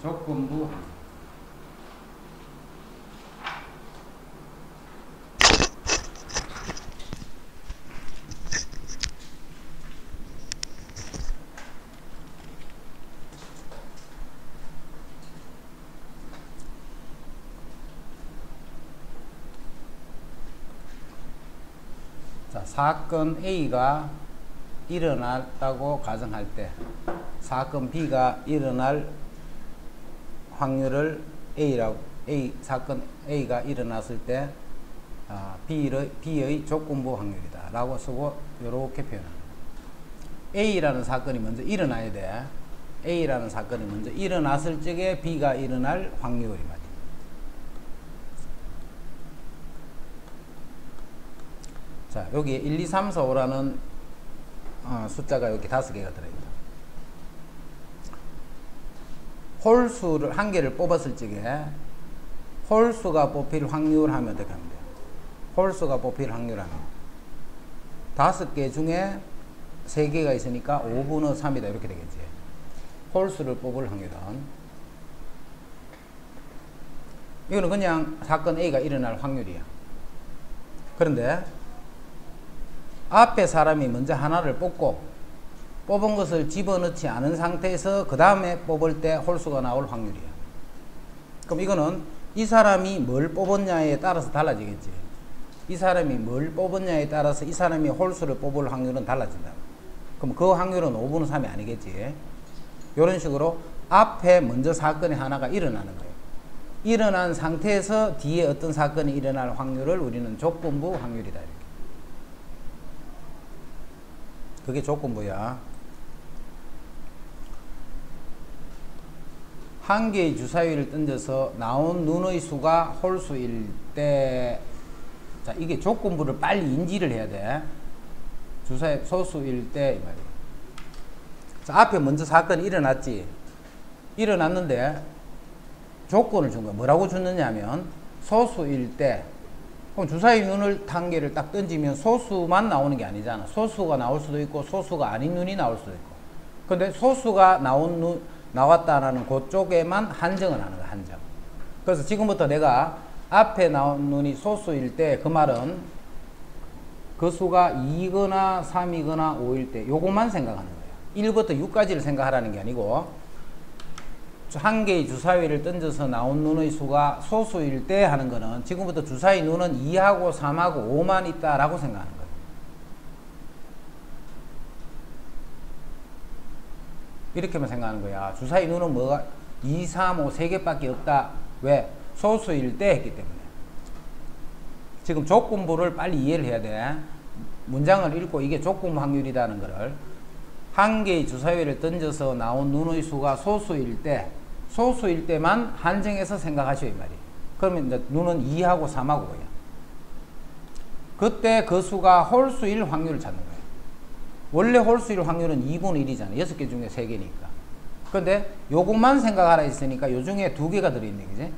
조건부 자, 사건 A가 일어났다고 가정할 때 사건 B가 일어날 확률을 사건 A가 일어났을 때 B의 조건부 확률이다 라고 쓰고 이렇게 표현합니다. A라는 사건이 먼저 일어나야 돼. A라는 사건이 먼저 일어났을 적에 B가 일어날 확률이 말이야. 자, 여기 1, 2, 3, 4, 5라는 숫자가 여기 5개가 들어있다. 홀수를 한 개를 뽑았을 적에 홀수가 뽑힐 확률 하면 어떻게 하면 돼요? 홀수가 뽑힐 확률 하면 5개 중에 3개가 있으니까 5분의 3이다 이렇게 되겠지. 홀수를 뽑을 확률은 이거는 그냥 사건 A가 일어날 확률이야. 그런데 앞에 사람이 먼저 하나를 뽑고 뽑은 것을 집어넣지 않은 상태에서 그 다음에 뽑을 때 홀수가 나올 확률이야. 그럼 이거는 이 사람이 뭘 뽑았냐에 따라서 달라지겠지. 이 사람이 뭘 뽑았냐에 따라서 이 사람이 홀수를 뽑을 확률은 달라진다. 그럼 그 확률은 5분의 3이 아니겠지. 이런 식으로 앞에 먼저 사건이 하나가 일어나는 거예요. 일어난 상태에서 뒤에 어떤 사건이 일어날 확률을 우리는 조건부 확률이다. 이렇게. 그게 조건부야. 한 개의 주사위를 던져서 나온 눈의 수가 홀수일 때, 자, 이게 조건부를 빨리 인지를 해야 돼. 주사위 소수일 때, 이 말이야. 자, 앞에 먼저 사건이 일어났지. 일어났는데, 조건을 준 거야. 뭐라고 줬느냐면, 소수일 때, 그럼 주사위 눈을 한 개를 딱 던지면 소수만 나오는 게 아니잖아. 소수가 나올 수도 있고 소수가 아닌 눈이 나올 수도 있고. 근데 소수가 나왔다라는 그쪽에만 한정을 하는 거야. 한정. 그래서 지금부터 내가 앞에 나온 눈이 소수일 때 그 말은 그 수가 2거나 3이거나 5일 때 요것만 생각하는 거예요. 1부터 6까지를 생각하라는 게 아니고 한 개의 주사위를 던져서 나온 눈의 수가 소수일 때 하는 거는 지금부터 주사위 눈은 2하고 3하고 5만 있다라고 생각하는 거예요. 이렇게만 생각하는 거야. 주사위 눈은 뭐가 2, 3, 5, 3개밖에 없다. 왜? 소수일 때 했기 때문에. 지금 조건부를 빨리 이해를 해야 돼. 문장을 읽고 이게 조건부 확률이라는 거를 한 개의 주사위를 던져서 나온 눈의 수가 소수일 때만 한정해서 생각하시오 이 말이에요. 그러면 이제 눈은 2하고 3하고 5야. 그때 그 수가 홀수일 확률을 찾는 거예요. 원래 홀수일 확률은 2분의 1이잖아. 6개 중에 3개니까. 그런데 요것만 생각하라 했으니까 요 중에 2개가 들어있네, 그지?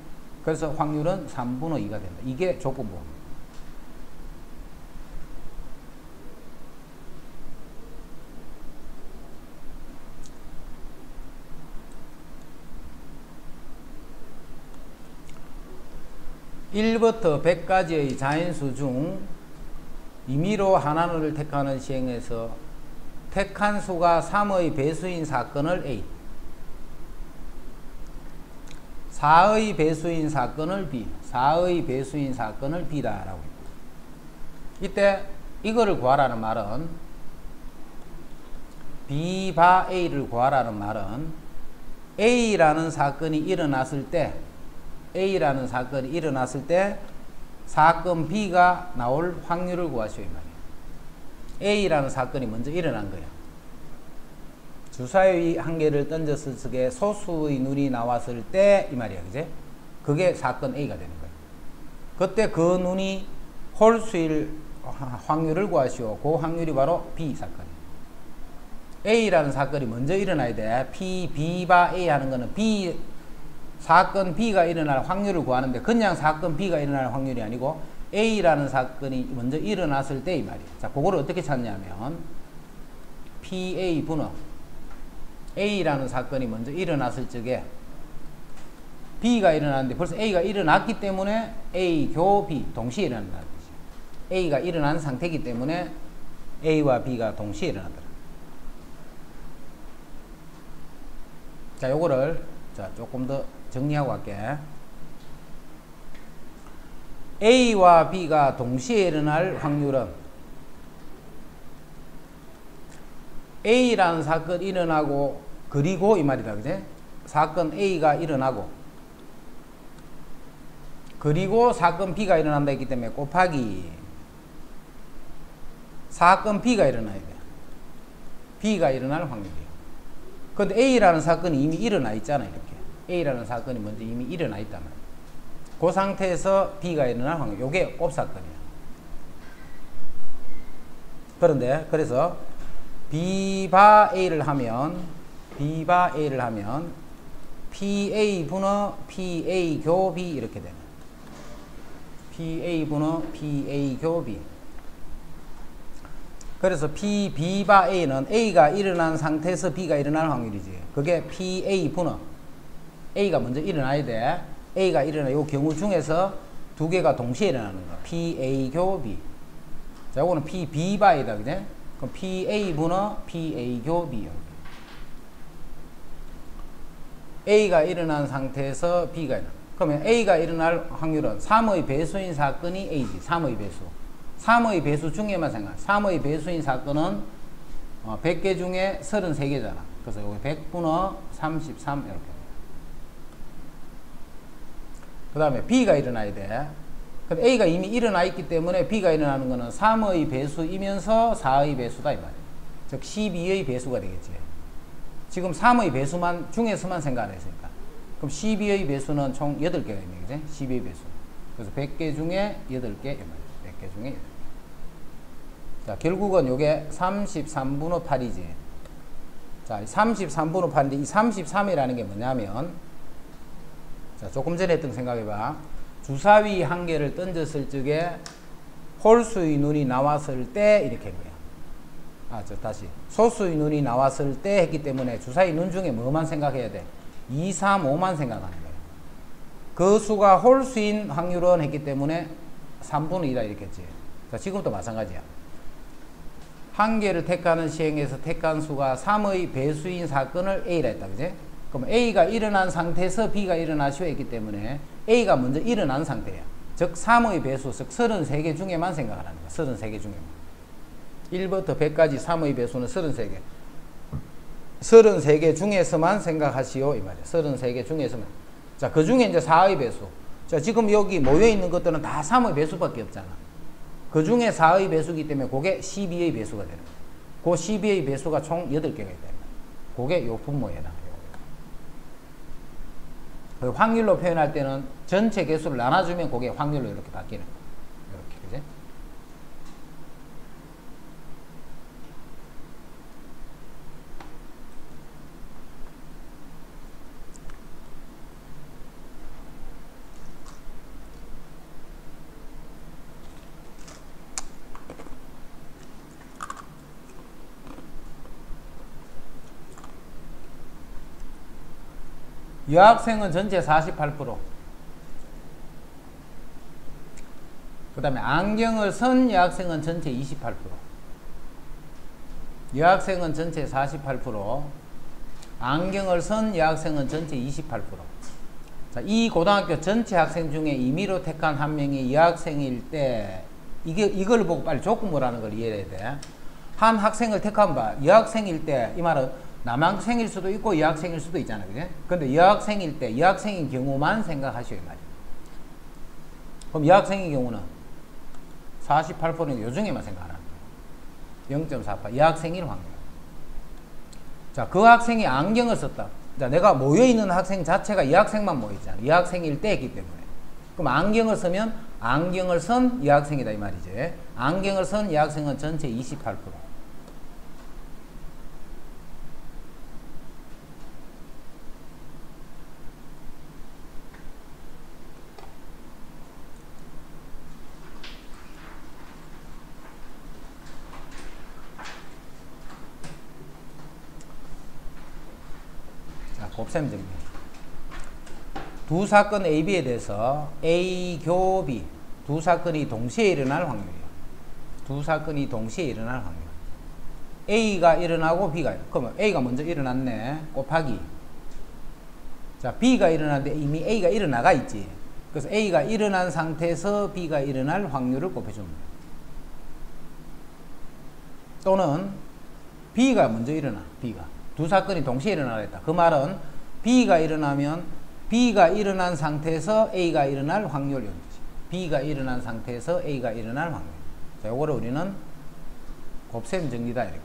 그래서 확률은 3분의 2가 된다. 이게 조건부 확률. (1부터 100까지의) 자인수 중 임의로 하나를 택하는 시행에서 택한 수가 3의 배수인 사건을 A, 4의 배수인 사건을 B, 4의 배수인 사건을 B다 라고 합니다. 이때 이거를 구하라는 말은 B 바 A를 구하라는 말은 A라는 사건이 일어났을 때 사건 B가 나올 확률을 구하시오 이 말이에요. A라는 사건이 먼저 일어난 거야. 주사위 한 개를 던졌을 적에 소수의 눈이 나왔을 때 이 말이야, 그제? 그게 사건 A가 되는 거야. 그때 그 눈이 홀수일 확률을 구하시오. 그 확률이 바로 B 사건이에요. A라는 사건이 먼저 일어나야 돼. B 바 A 하는 거는 사건 B가 일어날 확률을 구하는데 그냥 사건 B가 일어날 확률이 아니고 A라는 사건이 먼저 일어났을 때 이 말이에요. 자, 그거를 어떻게 찾냐면 PA 분호 A라는 사건이 먼저 일어났을 적에 B가 일어났는데 벌써 A가 일어났기 때문에 A 교 B 동시에 일어난다는 거죠. A가 일어난 상태이기 때문에 A와 B가 동시에 일어나더라. 자, 요거를 자, 조금 더 정리하고 갈게. A와 B가 동시에 일어날 확률은 A라는 사건이 일어나고 그리고 이 말이다. 그지? 사건 A가 일어나고 그리고 사건 B가 일어난다 했기 때문에 곱하기 사건 B가 일어나야 돼. B가 일어날 확률이에요. 근데 A라는 사건이 이미 일어나 있잖아. 이렇게 A라는 사건이 먼저 이미 일어나 있단 말이야. 그 상태에서 B가 일어날 확률. 요게 곱사건이야. 그런데 그래서 B바 A를 하면 PA 분어 PA 교 B 이렇게 되네. PA 분어 PA 교 B. 그래서 B바 A는 A가 일어난 상태에서 B가 일어날 확률이지. 그게 PA 분어. A가 먼저 일어나야 돼. A가 일어나 요 경우 중에서 두 개가 동시에 일어나는 거야. PA 교 B. 자, 요거는 B바 A다. 그제? 그럼 PA 분어 PA 교 B. A가 일어난 상태에서 B가 일어나. 그러면 A가 일어날 확률은 3의 배수인 사건이 A지. 3의 배수. 3의 배수 중에만 생각. 3의 배수인 사건은 100개 중에 33개잖아. 그래서 여기 100분의 33 이렇게. 그 다음에 B가 일어나야 돼. 근데 A가 이미 일어나 있기 때문에 B가 일어나는 거는 3의 배수이면서 4의 배수다 이 말이야. 즉 12의 배수가 되겠지. 지금 3의 배수만 중에서만 생각을 했으니까. 그럼 12의 배수는 총 8개가 있네. 그지? 12의 배수. 그래서 100개 중에 8개 이 말이야. 100개 중에 8개. 자, 결국은 요게 33분의 8이지. 자, 33분의 8인데 이 33이라는 게 뭐냐면, 자, 조금 전에 했던 생각해봐. 주사위 한 개를 던졌을 적에 홀수의 눈이 나왔을 때 이렇게 한 거야. 다시. 소수의 눈이 나왔을 때 했기 때문에 주사위 눈 중에 뭐만 생각해야 돼? 2, 3, 5만 생각하는 거야. 그 수가 홀수인 확률은 했기 때문에 3분의 2다 이렇게 했지. 자, 지금도 마찬가지야. 한 개를 택하는 시행에서 택한 수가 3의 배수인 사건을 A라 했다. 그지? 그럼 A가 일어난 상태에서 B가 일어나시오 했기 때문에 A가 먼저 일어난 상태야. 즉 3의 배수, 즉 33개 중에만 생각하라는 거야. 33개 중에만. 1부터 100까지 3의 배수는 33개. 33개 중에서만 생각하시오 이 말이야. 33개 중에서만. 자, 그 중에 이제 4의 배수. 자, 지금 여기 모여있는 것들은 다 3의 배수밖에 없잖아. 그 중에 4의 배수이기 때문에 그게 12의 배수가 되는 거야. 그 12의 배수가 총 8개가 있다. 그게 요 분모에 해당해요. 확률로 표현할 때는 전체 개수를 나눠주면 그게 확률로 이렇게 바뀌는 거야. 이렇게, 그지? 여학생은 전체 48%. 그 다음에 안경을 쓴 여학생은 전체 28%. 여학생은 전체 48%. 안경을 쓴 여학생은 전체 28%. 자, 이 고등학교 전체 학생 중에 임의로 택한 한 명이 여학생일 때, 이걸 보고 빨리 조건부라는 걸 이해해야 돼. 한 학생을 택한 바, 여학생일 때, 이 말은 남학생일 수도 있고 여학생일 수도 있잖아요. 그죠? 근데 여학생일 때, 여학생인 경우만 생각하시오, 이 말이에요. 그럼 여학생의 경우는 48%는 요 중에만 생각하라는 거예요. 0.48. 여학생일 확률. 자, 그 학생이 안경을 썼다. 자, 내가 모여있는 학생 자체가 여학생만 모여있잖아. 여학생일 때 했기 때문에. 그럼 안경을 쓰면 안경을 쓴 여학생이다, 이 말이지. 안경을 쓴 여학생은 전체 28%. 곱셈 정리. 두 사건 A, B에 대해서 A 교 B 두 사건이 동시에 일어날 확률이에요. 두 사건이 동시에 일어날 확률. A가 일어나고 B가 그러면 A가 먼저 일어났네. 곱하기. 자, B가 일어났는데 이미 A가 일어나가 있지. 그래서 A가 일어난 상태에서 B가 일어날 확률을 곱해줍니다. 또는 B가 먼저 일어나. B가. 두 사건이 동시에 일어나겠다. 그 말은 B가 일어나면 B가 일어난 상태에서 A가 일어날 확률이 있지. B가 일어난 상태에서 A가 일어날 확률. 자, 요거를 우리는 곱셈 정리다 이렇게.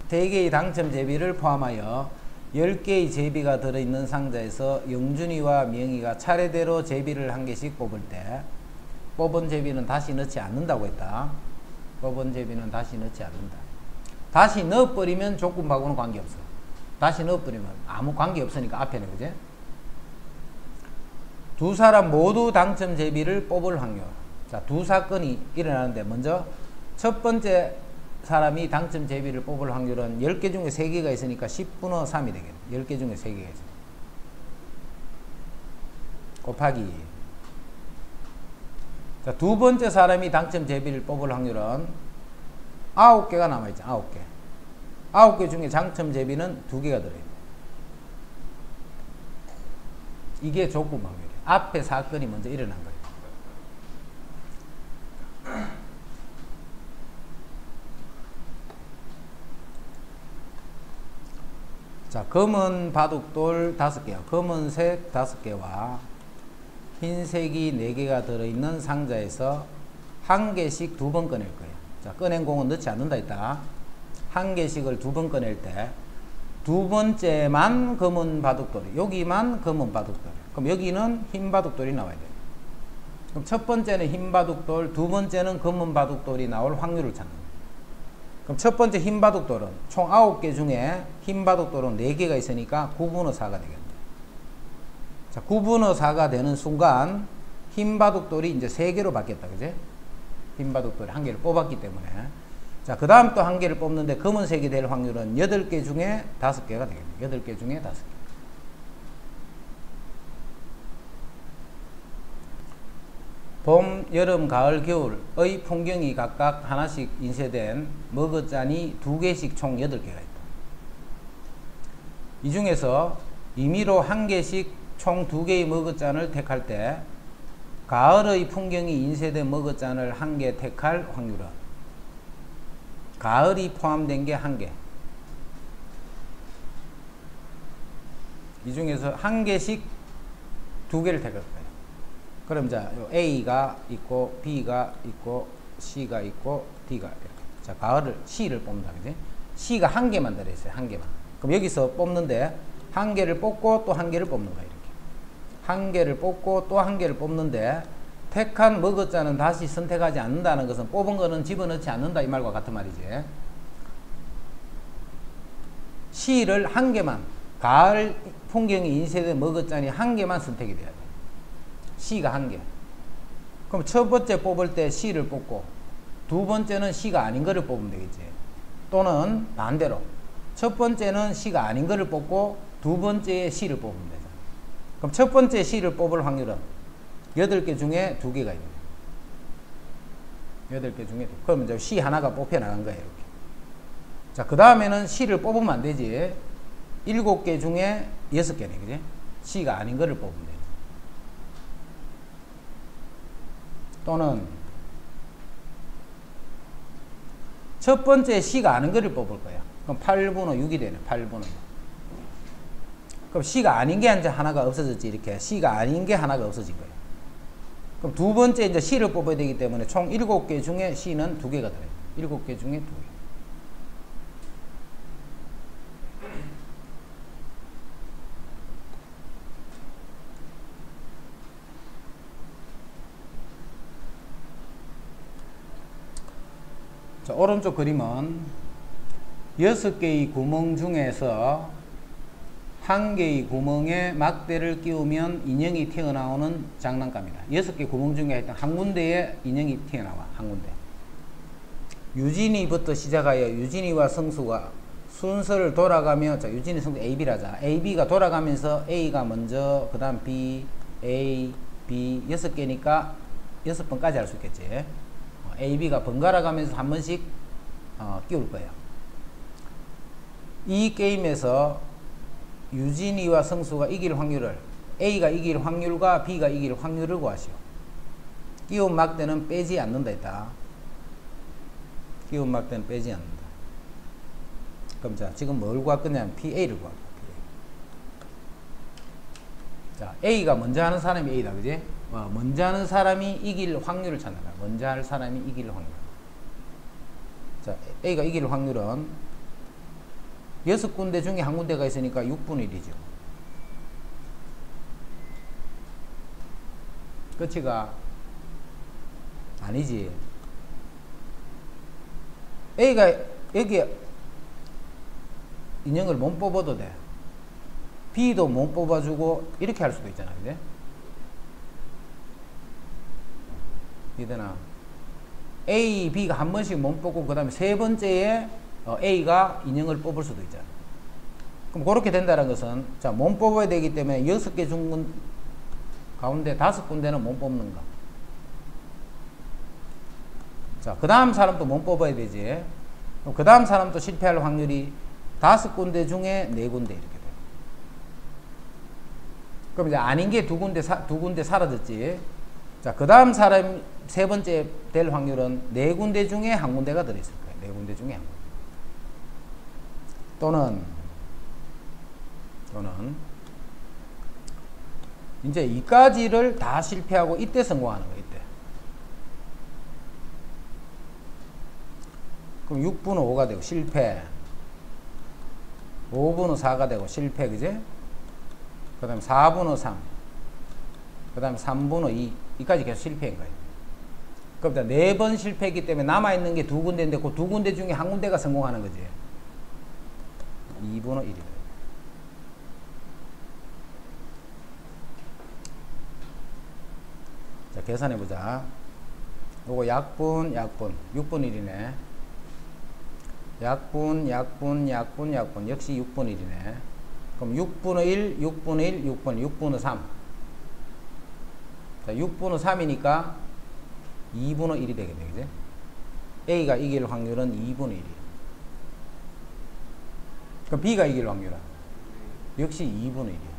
3개의 당첨 제비를 포함하여 10개의 제비가 들어있는 상자에서 영준이와 명희가 차례대로 제비를 한 개씩 뽑을 때 뽑은 제비는 다시 넣지 않는다고 했다. 뽑은 제비는 다시 넣지 않는다. 다시 넣어버리면 조건하고는 관계없어. 다시 넣어버리면 아무 관계없으니까 앞에는 그제? 두 사람 모두 당첨 제비를 뽑을 확률. 자, 두 사건이 일어나는데 먼저 첫 번째 사람이 당첨 제비를 뽑을 확률은 10개 중에 3개가 있으니까 10분의 3이 되겠네. 10개 중에 3개가 있어. 곱하기. 자, 두 번째 사람이 당첨 제비를 뽑을 확률은 9개가 남아있죠. 9개. 9개 중에 당첨 제비는 2개가 들어있네. 이게 조건 확률이에요. 앞에 사건이 먼저 일어난 거예요. 자, 검은 바둑돌 5개요. 검은색 5개와 흰색이 4개가 들어있는 상자에서 한 개씩 2번 꺼낼 거예요. 자, 꺼낸 공은 넣지 않는다 했다. 한 개씩을 2번 꺼낼 때 두 번째만 검은 바둑돌, 여기만 검은 바둑돌. 그럼 여기는 흰 바둑돌이 나와야 돼요. 그럼 첫 번째는 흰 바둑돌, 두 번째는 검은 바둑돌이 나올 확률을 찾는 거예요. 그럼 첫 번째 흰 바둑돌은 총 9개 중에 흰 바둑돌은 4개가 있으니까 9분의 4가 되겠네. 자, 9분의 4가 되는 순간 흰 바둑돌이 이제 3개로 바뀌었다. 그지? 흰 바둑돌이 1개를 뽑았기 때문에. 자, 그 다음 또 1개를 뽑는데 검은색이 될 확률은 8개 중에 5개가 되겠네. 8개 중에 5개. 봄, 여름, 가을, 겨울의 풍경이 각각 하나씩 인쇄된 머그잔이 2개씩 총 8개가 있다. 이 중에서 임의로 1개씩 총 2개의 머그잔을 택할 때 가을의 풍경이 인쇄된 머그잔을 1개 택할 확률은 가을이 포함된 게 1개. 이 중에서 1개씩 2개를 택할 거예요. 그럼 자, A가 있고 B가 있고 C가 있고 D가 이렇게. 자, 가을을 C를 뽑는다. 그지? C가 1개만 들어있어요. 1개만. 그럼 여기서 뽑는데 1개를 뽑고 또 1개를 뽑는 거야. 이렇게. 1개를 뽑고 또 1개를 뽑는데 택한 머그잔은 다시 선택하지 않는다는 것은 뽑은 거는 집어넣지 않는다 이 말과 같은 말이지. C를 1개만, 가을 풍경이 인쇄된 머그잔이 1개만 선택이 돼야 돼. C가 1개. 그럼 첫 번째 뽑을 때 C를 뽑고 두 번째는 C가 아닌 거를 뽑으면 되겠지. 또는 반대로 첫 번째는 C가 아닌 거를 뽑고 두 번째에 C를 뽑으면 되잖아. 그럼 첫 번째 C를 뽑을 확률은 8개 중에 2개가 있네. 8개 중에 2개. 그러면 이제 C 하나가 뽑혀 나간 거예요. 이렇게. 자, 그 다음에는 C를 뽑으면 안 되지. 7개 중에 6개네. 그지? C가 아닌 거를 뽑으면 되지. 또는 첫 번째 C가 아닌 거를 뽑을 거야. 그럼 8분의 6이 되네. 8분의 6. 그럼 C가 아닌 게 이제 하나가 없어졌지. 이렇게 C가 아닌 게 하나가 없어진 거예요. 그럼 두 번째 이제 C를 뽑아야 되기 때문에 총 7개 중에 C는 2개가 들어요. 7개 중에 2개. 자, 오른쪽 그림은 6개의 구멍 중에서 1개의 구멍에 막대를 끼우면 인형이 튀어나오는 장난감이다. 6개 구멍 중에 일단 한 군데에 인형이 튀어나와. 한 군데. 유진이부터 시작하여 유진이와 순서를 돌아가며, 자, 유진이 성도 AB라자. AB가 돌아가면서 A가 먼저, 그 다음 B, A, B, 6개니까 6번까지 할 수 있겠지. AB가 번갈아 가면서 한 번씩 끼울 거예요. 이 게임에서 유진이와 성수가 이길 확률을, A가 이길 확률과 B가 이길 확률을 구하시오. 끼운 막대는 빼지 않는다 했다. 끼운 막대는 빼지 않는다. 그럼 자, 지금 뭘 구할 거냐면 PA를 구할 거야. 자, A가 먼저 하는 사람이 A다, 그지? 먼저 하는 사람이 이길 확률을 찾는 거야. 먼저 할 사람이 이길 확률. 자, A가 이길 확률은 6군데 중에 한 군데가 있으니까 6분의 1이죠. 끝이가 아니지. A가 여기 인형을 못 뽑아도 돼. B도 못 뽑아주고 이렇게 할 수도 있잖아, 그지? 이되나? A, B가 한 번씩 못 뽑고 그 다음에 세 번째에 A가 인형을 뽑을 수도 있잖아. 그럼 그렇게 된다는 것은, 자, 못 뽑아야 되기 때문에 6개 중 가운데 5군데는 못 뽑는 거. 자, 그 다음 사람도 못 뽑아야 되지. 그 다음 사람도 실패할 확률이 5군데 중에 4군데 이렇게 돼. 그럼 이제 아닌 게 두 군데 사라졌지. 자, 그 다음 사람 세 번째 될 확률은 4군데 중에 한 군데가 들어있을 거예요. 4군데 중에 한 군데. 또는 이제 이까지를 다 실패하고 이때 성공하는 거예요. 이때. 그럼 6분의 5가 되고 실패. 5분의 4가 되고 실패, 그지? 그 다음에 4분의 3. 그 다음에 3분의 2. 이까지 계속 실패인 거예요. 그럼 4번 실패했기 때문에 남아있는 게 2군데인데 그 2군데 중에 한 군데가 성공하는 거지. 2분의 1이다. 자, 계산해보자. 요거 약분. 6분의 1이네. 약분. 역시 6분의 1이네. 그럼 6분의 1, 6분의 3. 자, 6분의 3이니까 2분의 1이 되겠네, 그지? A가 이길 확률은 2분의 1이야. 그럼 B가 이길 확률은? 역시 2분의 1이야.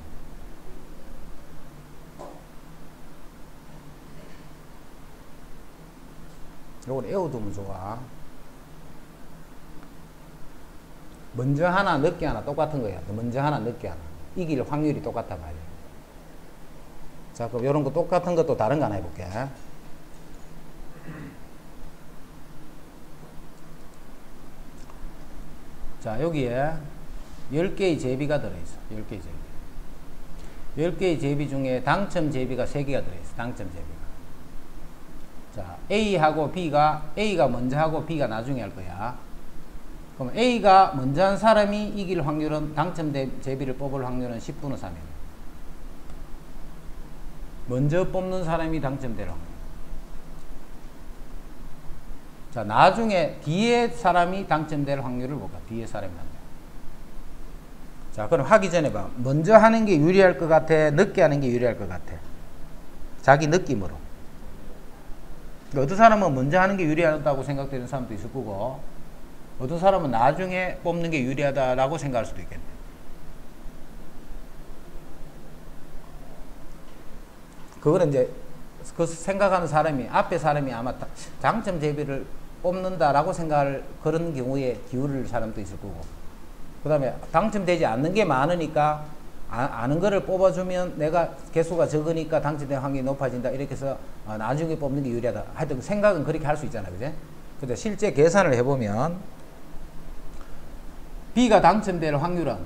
요걸 외워두면 좋아. 먼저 하나, 늦게 하나 똑같은 거야. 먼저 하나, 늦게 하나. 이길 확률이 똑같단 말이야. 자, 그럼 요런 거 똑같은 것도 다른 거 하나 해볼게. 자, 여기에 10개의 제비가 들어있어. 10개의 제비. 10개의 제비 중에 당첨 제비가 3개가 들어있어. 당첨 제비가. 자, A하고 A가 먼저 하고 B가 나중에 할 거야. 그럼 A가 먼저 한 사람이 이길 확률은, 당첨 제비를 뽑을 확률은 10분의 3이에요. 먼저 뽑는 사람이 당첨될 확률. 자, 나중에 뒤에 사람이 당첨될 확률을 볼까? 뒤에 사람이 당첨. 자, 그럼 하기 전에 봐. 먼저 하는 게 유리할 것 같아? 늦게 하는 게 유리할 것 같아? 자기 느낌으로. 어떤 사람은 먼저 하는 게 유리하다고 생각되는 사람도 있을 거고, 어떤 사람은 나중에 뽑는 게 유리하다라고 생각할 수도 있겠네. 그거는 이제 그 생각하는 사람이, 앞에 사람이 아마 당첨 제비를 뽑는다라고 생각할 그런 경우에 기울일 사람도 있을 거고, 그 다음에 당첨되지 않는 게 많으니까 아는 거를 뽑아주면 내가 개수가 적으니까 당첨될 확률이 높아진다, 이렇게 해서 나중에 뽑는 게 유리하다. 하여튼 생각은 그렇게 할 수 있잖아, 그제? 근데 실제 계산을 해보면 B가 당첨될 확률은,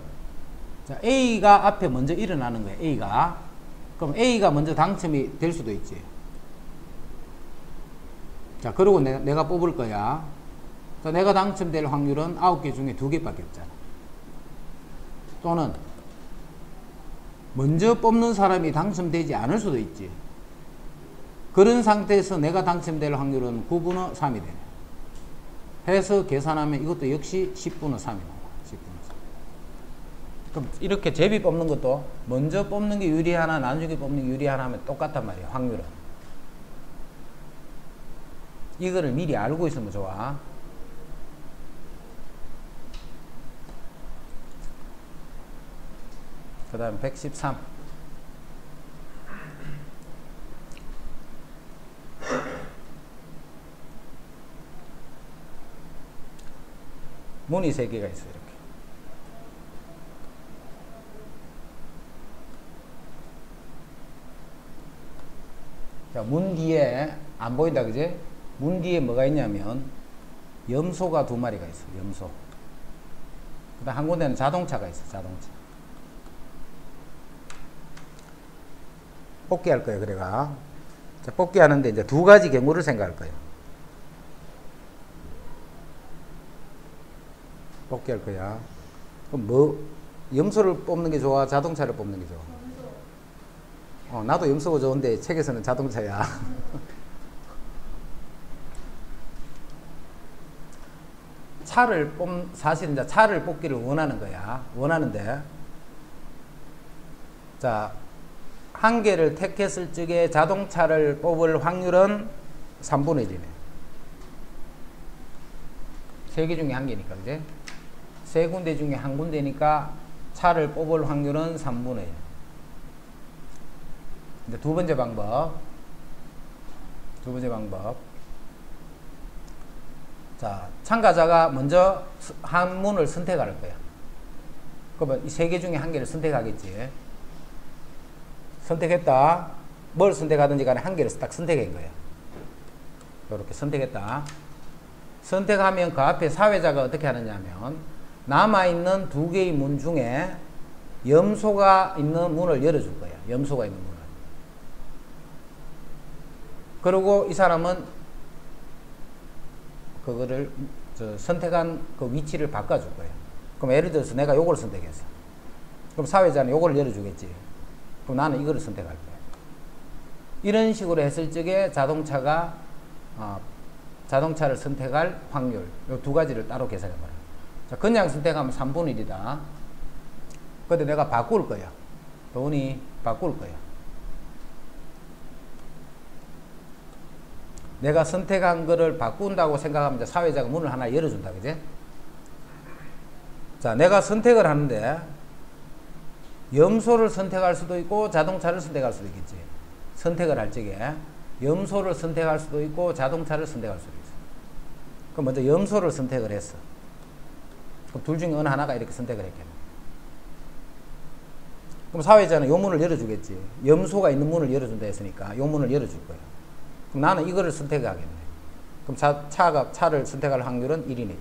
자, A가 앞에 먼저 일어나는 거예요. A가. 그럼 A가 먼저 당첨이 될 수도 있지. 자, 그리고 내가 뽑을 거야. 자, 내가 당첨될 확률은 9개 중에 2개밖에 없잖아. 또는 먼저 뽑는 사람이 당첨되지 않을 수도 있지. 그런 상태에서 내가 당첨될 확률은 9분의 3이 되네. 해서 계산하면 이것도 역시 10분의 3이 나와. 10분의 3. 그럼 이렇게 제비 뽑는 것도 먼저 뽑는 게 유리하나 나중에 뽑는 게 유리하나 하면 똑같단 말이에요. 확률은. 이거를 미리 알고 있으면 좋아. 그 다음 113. 문이 3개가 있어요. 이렇게. 자, 문 뒤에 안 보인다 그지? 문 뒤에 뭐가 있냐면 염소가 2마리가 있어. 염소. 그다음 한 군데는 자동차가 있어. 자동차. 뽑기할 거예요. 그래가. 자, 뽑기하는데 이제 2가지 경우를 생각할 거예요. 뽑기할 거야. 그럼 뭐 염소를 뽑는 게 좋아? 자동차를 뽑는 게 좋아? 나도 염소가 좋은데 책에서는 자동차야. 사실은 이제 차를 뽑기를 원하는 거야. 원하는데, 자, 한 개를 택했을 적에 자동차를 뽑을 확률은 3분의 1이네. 3개 중에 1개니까, 그지? 3군데 중에 1군데니까 차를 뽑을 확률은 3분의 1. 이제 두 번째 방법. 자, 참가자가 먼저 한 문을 선택할 거야. 그러면 이 3개 중에 1개를 선택하겠지. 선택했다. 뭘 선택하든지 간에 1개를 딱 선택한 거야. 이렇게 선택했다. 선택하면 그 앞에 사회자가 어떻게 하느냐 하면 남아있는 2개의 문 중에 염소가 있는 문을 열어줄 거야. 염소가 있는 문을. 그리고 이 사람은 그거를 선택한 그 위치를 바꿔줄 거예요. 그럼 예를 들어서 내가 요걸 선택했어. 그럼 사회자는 요걸 열어주겠지. 그럼 나는 이거를 선택할 거야. 이런 식으로 했을 적에 자동차를 선택할 확률, 요 2가지를 따로 계산해 봐요. 자, 그냥 선택하면 3분의 1이다. 근데 내가 바꿀 거야. 돈이 바꿀 거야. 내가 선택한 거를 바꾼다고 생각하면 이제 사회자가 문을 하나 열어준다. 그지? 자, 내가 선택을 하는데 염소를 선택할 수도 있고 자동차를 선택할 수도 있겠지. 선택을 할 적에 염소를 선택할 수도 있고 자동차를 선택할 수도 있어. 그럼 먼저 염소를 선택을 했어. 그럼 둘 중에 어느 하나가 이렇게 선택을 했겠네. 그럼 사회자는 요 문을 열어주겠지. 염소가 있는 문을 열어준다 했으니까 요 문을 열어줄 거야. 그럼 나는 이거를 선택하겠네. 그럼 차를 선택할 확률은 1이네. 1.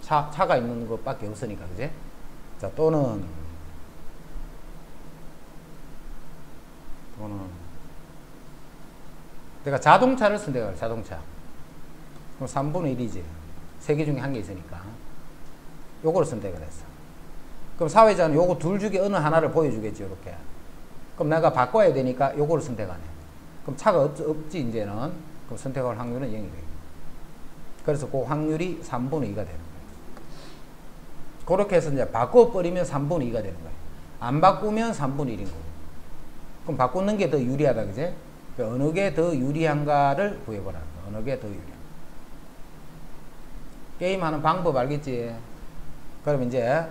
차가 있는 것밖에 없으니까, 그지? 자, 또는 내가 자동차를 선택할 자동차. 그럼 3분의 1이지. 3개 중에 1개 있으니까. 요거를 선택을 했어. 그럼 사회자는 요거 둘 중에 어느 하나를 보여주겠지, 요렇게. 그럼 내가 바꿔야 되니까 요거를 선택하네. 그럼 차가 없지, 이제는. 그럼 선택할 확률은 0이 되겠네. 그래서 그 확률이 3분의 2가 되는 거예요. 그렇게 해서 이제 바꿔버리면 3분의 2가 되는 거예요. 안 바꾸면 3분의 1인 거예요. 그럼 바꾸는 게 더 유리하다, 그제? 어느 게 더 유리한가를 구해보라는 거예요. 어느 게 더 유리한가. 게임하는 방법 알겠지? 그럼 이제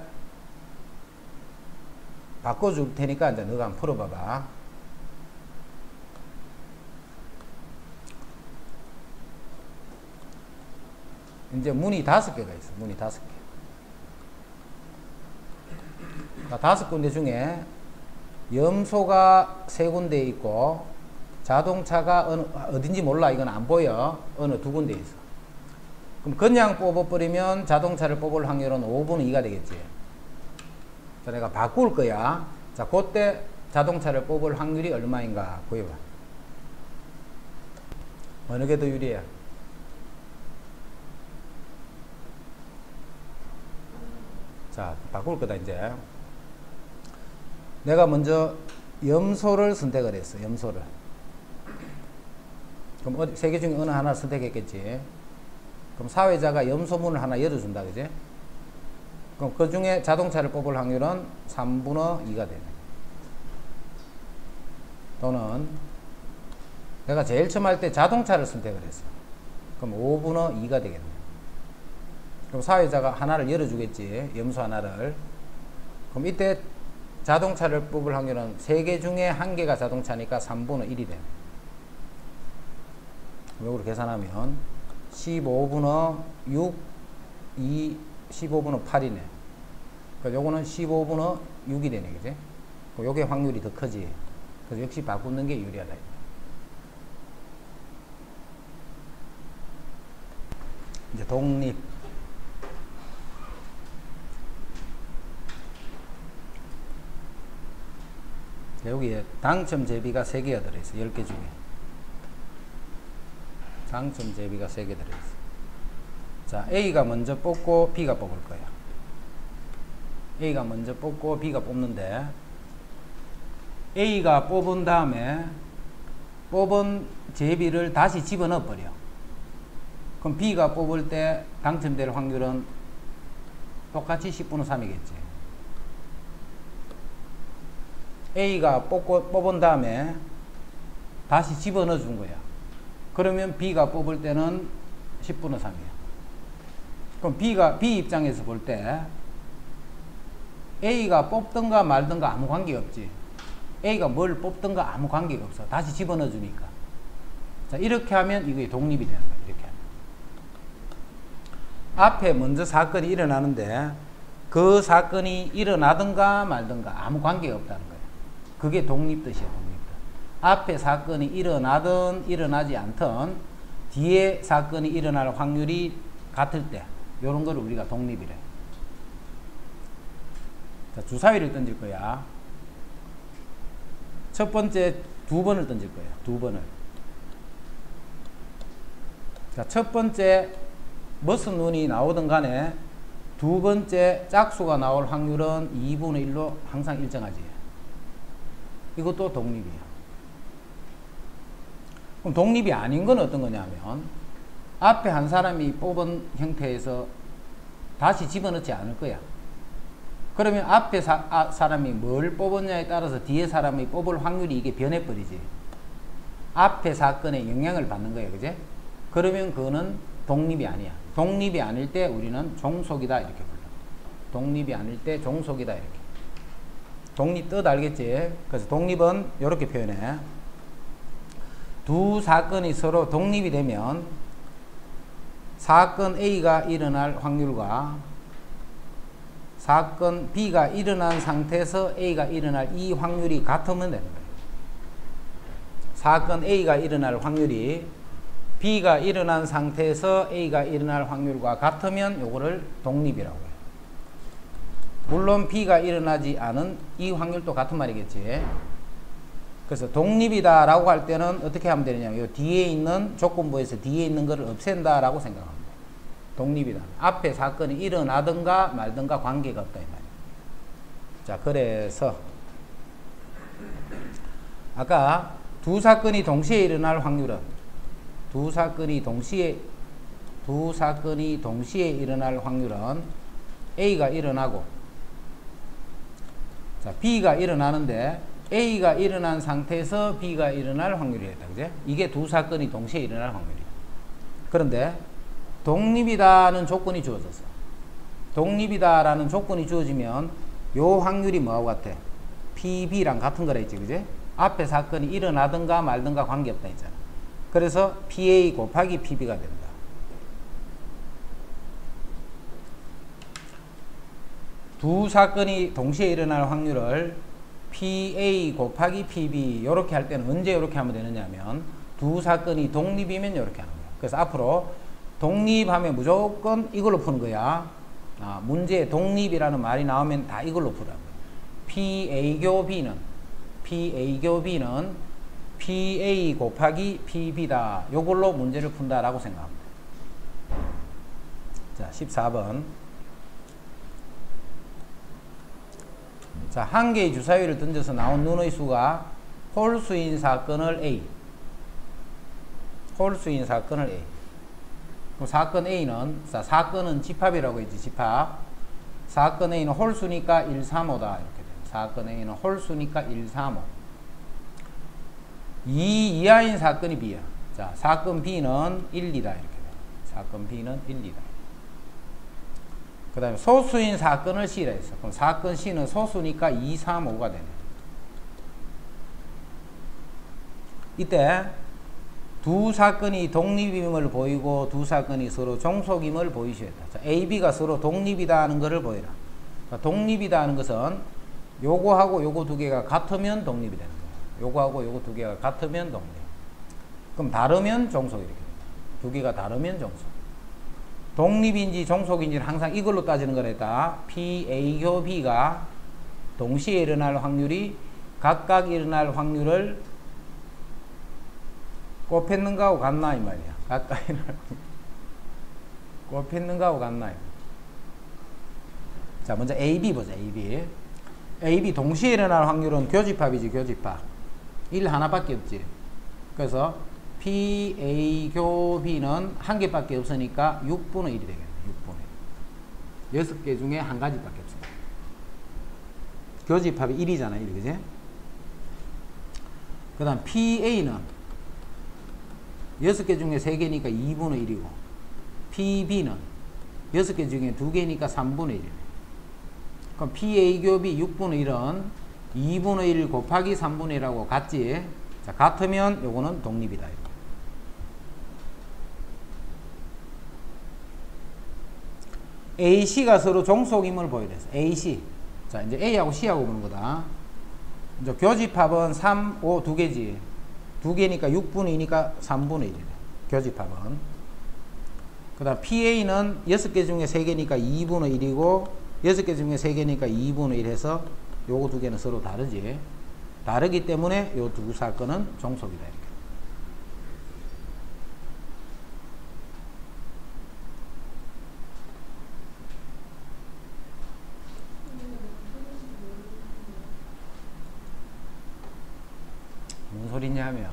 바꿔줄 테니까 이제 너가 한번 풀어봐봐. 이제 문이 5개가 있어. 문이 5개. 5군데 중에 염소가 3군데 있고 자동차가 어딘지 몰라. 이건 안 보여. 어느 2군데 있어. 그럼 그냥 뽑아버리면 자동차를 뽑을 확률은 5분의 2가 되겠지. 자, 내가 바꿀 거야. 자, 그때 자동차를 뽑을 확률이 얼마인가 구해봐. 어느 게 더 유리해? 자, 바꿀 거다, 이제. 내가 먼저 염소를 선택을 했어. 염소를. 그럼 3개 중에 어느 하나를 선택했겠지. 그럼 사회자가 염소문을 하나 열어준다, 그지? 그럼 그 중에 자동차를 뽑을 확률은 3분의 2가 되네. 또는 내가 제일 처음 할 때 자동차를 선택을 했어. 그럼 5분의 2가 되겠네. 그럼 사회자가 하나를 열어주겠지. 염소 하나를. 그럼 이때 자동차를 뽑을 확률은 3개 중에 1개가 자동차니까 3분의 1이 되네. 이걸 계산하면 15분의 6, 15분의 8이네. 그러니까 요거는 15분의 6이 되네, 그지? 요게 확률이 더 크지. 그래서 역시 바꾸는 게 유리하다. 이제 독립. 여기에 당첨 제비가 3개가 들어있어. 10개 중에. 당첨 제비가 3개 들어있어. 자, A가 먼저 뽑고 B가 뽑을 거야. A가 먼저 뽑고 B가 뽑는데, A가 뽑은 다음에 뽑은 제비를 다시 집어넣어 버려. 그럼 B가 뽑을 때 당첨될 확률은 똑같이 10분의 3이겠지. A가 뽑은 다음에 다시 집어넣어 준 거야. 그러면 B가 뽑을 때는 10분의 3이야. 그럼 B 입장에서 볼 때 A가 뽑든가 말든가 아무 관계 없지. A가 뭘 뽑든가 아무 관계가 없어. 다시 집어넣어 주니까. 자, 이렇게 하면 이게 독립이 되는 거야. 이렇게 하면. 앞에 먼저 사건이 일어나는데 그 사건이 일어나든가 말든가 아무 관계가 없다는 거야. 그게 독립뜻이야. 독립뜻. 앞에 사건이 일어나든 일어나지 않든 뒤에 사건이 일어날 확률이 같을 때 이런 거를 우리가 독립이래. 자, 주사위를 던질 거야. 첫 번째 2번을 던질 거야. 2번을. 자, 첫 번째 무슨 눈이 나오든 간에 두 번째 짝수가 나올 확률은 2분의 1로 항상 일정하지. 이것도 독립이야. 그럼 독립이 아닌 건 어떤 거냐면 앞에 한 사람이 뽑은 형태에서 다시 집어넣지 않을 거야. 그러면 앞에 사람이 뭘 뽑았냐에 따라서 뒤에 사람이 뽑을 확률이 이게 변해버리지. 앞에 사건에 영향을 받는 거야. 그제? 그러면 그거는 독립이 아니야. 독립이 아닐 때 우리는 종속이다 이렇게 불러. 독립이 아닐 때 종속이다 이렇게. 독립 뜻 알겠지? 그래서 독립은 이렇게 표현해. 두 사건이 서로 독립이 되면 사건 A가 일어날 확률과 사건 B가 일어난 상태에서 A가 일어날 이 확률이 같으면 되는 거예요. 사건 A가 일어날 확률이 B가 일어난 상태에서 A가 일어날 확률과 같으면 요거를 독립이라고 해요. 물론 B가 일어나지 않은 이 확률도 같은 말이겠지. 그래서 독립이다 라고 할 때는 어떻게 하면 되느냐. 요 뒤에 있는 조건부에서 뒤에 있는 것을 없앤다 라고 생각합니다. 독립이다. 앞에 사건이 일어나든가 말든가 관계가 없다 이 말이에요. 자, 그래서 아까 두 사건이 동시에 일어날 확률은 두 사건이 동시에 일어날 확률은 A가 일어나고 자, B가 일어나는데 A가 일어난 상태에서 B가 일어날 확률이었다. 그제? 이게 두 사건이 동시에 일어날 확률이야. 그런데 독립이다는 조건이 주어졌어. 독립이다라는 조건이 주어지면 요 확률이 뭐하고 같아? PB랑 같은 거라 했지. 그제? 앞에 사건이 일어나든가 말든가 관계없다 했잖아. 그래서 PA 곱하기 PB가 된다. 두 사건이 동시에 일어날 확률을 PA 곱하기 PB 이렇게 할 때는 언제 이렇게 하면 되느냐면 두 사건이 독립이면 이렇게 하는 거야. 그래서 앞으로 독립하면 무조건 이걸로 푸는 거야. 문제에 독립이라는 말이 나오면 다 이걸로 푸라고. PA교 B는 PA 곱하기 PB다. 요걸로 문제를 푼다라고 생각합니다. 자, 14번. 자, 한 개의 주사위를 던져서 나온 눈의 수가 홀수인 사건을 A. 홀수인 사건을 A. 그럼 사건 A는, 자, 사건은 집합이라고 했지, 집합. 사건 A는 홀수니까 135다. 이렇게 돼요. 사건 A는 홀수니까 135. 2 이하인 사건이 B야. 자, 사건 B는 1, 2다. 이렇게 돼요. 사건 B는 1, 2다. 그 다음에 소수인 사건을 C라 했어. 그럼 사건 C는 소수니까 2, 3, 5가 되네. 이때 두 사건이 독립임을 보이고 두 사건이 서로 종속임을 보이셔야 돼. 자, A, B가 서로 독립이다 하는 것을 보여라. 그러니까 독립이다 하는 것은 요거하고 요거 두 개가 같으면 독립이 되는 거야. 요거하고 요거 두 개가 같으면 독립. 그럼 다르면 종속 이렇게 됩니다. 두 개가 다르면 종속. 독립인지 종속인지는 항상 이걸로 따지는 거랬다. P, A, 교 B가 동시에 일어날 확률이 각각 일어날 확률을 곱했는가 하고 같나 이 말이야. 각각 일어날 확률 곱했는가 하고 같나. 자, 먼저 A, B 보자. A, B. A, B 동시에 일어날 확률은 교집합이지. 교집합. 1 하나밖에 없지. 그래서 P, A, 교 B는 한 개밖에 없으니까 6분의 1이 되겠네. 6분의 1. 6개 중에 한 가지밖에 없어. 교집합이 1이잖아. 1, 그지? 그 다음 PA는 6개 중에 3개니까 2분의 1이고 PB는 6개 중에 2개니까 3분의 1이네. 그럼 PA 곱이 6분의 1은 2분의 1 곱하기 3분의 1하고 같지? 자, 같으면 요거는 독립이다. AC가 서로 종속임을 보여줬어. AC. 자, 이제 A하고 C하고 보는 거다. 이제 교집합은 3, 5 두 개지. 두 개니까 6분의 2니까 3분의 1이네. 교집합은. 그 다음 PA는 6개 중에 3개니까 2분의 1이고 6개 중에 3개니까 2분의 1 해서 요거 두 개는 서로 다르지. 다르기 때문에 요 두 사건은 종속이다. 이렇게. 무슨 소리냐 하면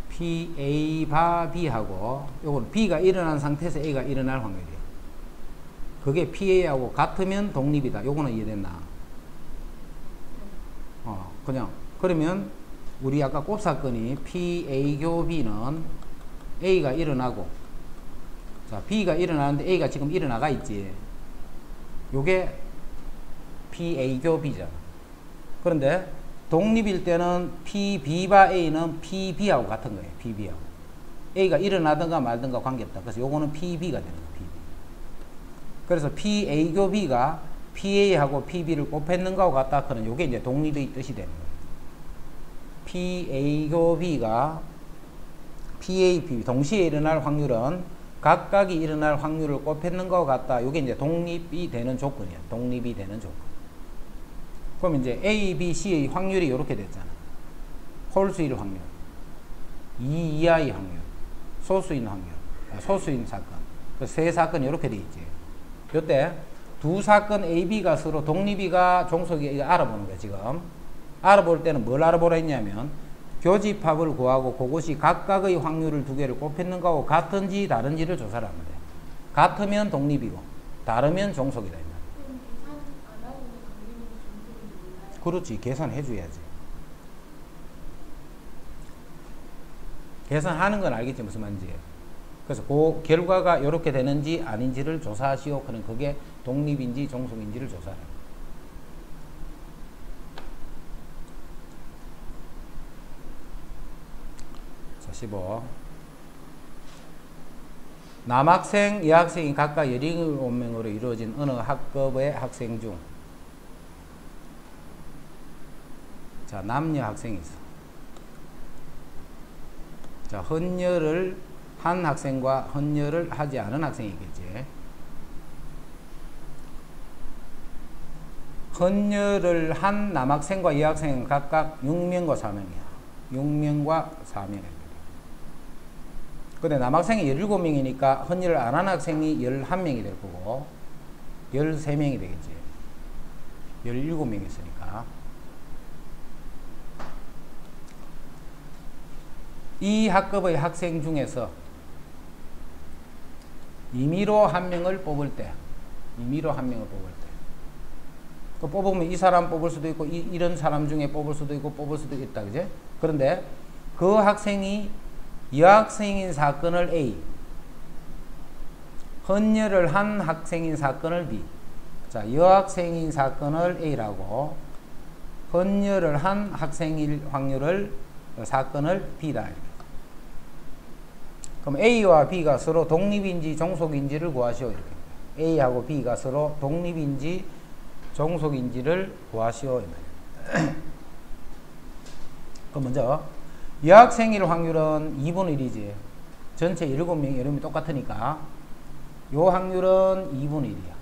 P, A, 바, B하고 요건 B가 일어난 상태에서 A가 일어날 확률이에요. 그게 PA하고 같으면 독립이다. 요거는 이해됐나? 그냥 그러면 우리 아까 곱사건이 PA 교 B는 A가 일어나고 자, B가 일어나는데 A가 지금 일어나가 있지. 요게 PA 교 B잖아. 그런데 독립일 때는 PB바 A는 PB하고 같은 거예요. PB하고. A가 일어나든가 말든가 관계없다. 그래서 요거는 PB가 되는 거예요. PB. 그래서 PA 교 B가 PA하고 PB를 곱했는가하고 같다. 그러면 요게 이제 독립의 뜻이 되는 거예요. PA 교 B가 PA, PB 동시에 일어날 확률은 각각이 일어날 확률을 곱했는가하고 같다. 요게 이제 독립이 되는 조건이야. 독립이 되는 조건. 그럼 이제 A, B, C의 확률이 이렇게 됐잖아. 홀수일 확률, 2 이하의 확률, 소수인 확률, 소수인 사건. 그 세 사건이 이렇게 돼 있지. 이때 두 사건 A, B가 서로 독립이가 종속이 알아보는 거야, 지금. 알아볼 때는 뭘 알아보라 했냐면 교집합을 구하고 그것이 각각의 확률을 두 개를 곱했는가하고 같은지 다른지를 조사를 하면 돼. 같으면 독립이고 다르면 종속이다. 그렇지. 계산해 줘야지. 계산하는 건 알겠지 무슨 말인지. 그래서 그 결과가 이렇게 되는지 아닌지를 조사하시오. 그럼 그게 독립인지 종속인지를 조사해요. 자, 15. 남학생, 여학생이 각각 17명으로 이루어진 어느 학급의 학생 중 자, 남녀 학생이 있어. 자, 헌혈을 한 학생과 헌혈을 하지 않은 학생이 있겠지. 헌혈을 한 남학생과 여학생은 각각 6명과 4명이야. 6명과 4명입니다. 근데 남학생이 17명이니까 헌혈을 안 한 학생이 11명이 될 거고 13명이 되겠지. 17명이 있으니까. 이 학급의 학생 중에서 임의로 한 명을 뽑을 때, 임의로 한 명을 뽑을 때. 그 뽑으면 이 사람 뽑을 수도 있고, 이런 사람 중에 뽑을 수도 있고, 뽑을 수도 있다, 그제? 그런데 그 학생이 여학생인 사건을 A, 헌혈을 한 학생인 사건을 B. 자, 여학생인 사건을 A라고, 헌혈을 한 학생일 확률을, 사건을 B다. 그럼 A와 B가 서로 독립인지 종속인지를 구하시오. 이렇게. A하고 B가 서로 독립인지 종속인지를 구하시오. 그럼 먼저 여학생일 확률은 2분의 1이지. 전체 7명 이름이 똑같으니까 요 확률은 2분의 1이야.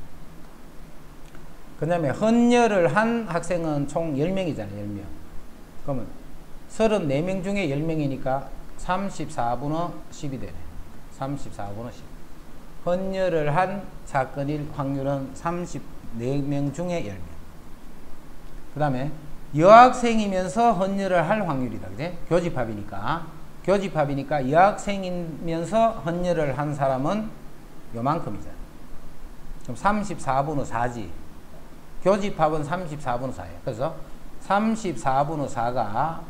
그 다음에 헌혈을 한 학생은 총 10명이잖아. 10명. 그러면 34명 중에 10명이니까 34분의 10이 되네. 34분의 10. 헌혈을 한 사건일 확률은 34명 중에 10명. 그 다음에 여학생이면서 헌혈을 할 확률이다. 그제? 교집합이니까. 교집합이니까 여학생이면서 헌혈을 한 사람은 요만큼이잖아. 그럼 34분의 4지. 교집합은 34분의 4예요. 그래서 34분의 4가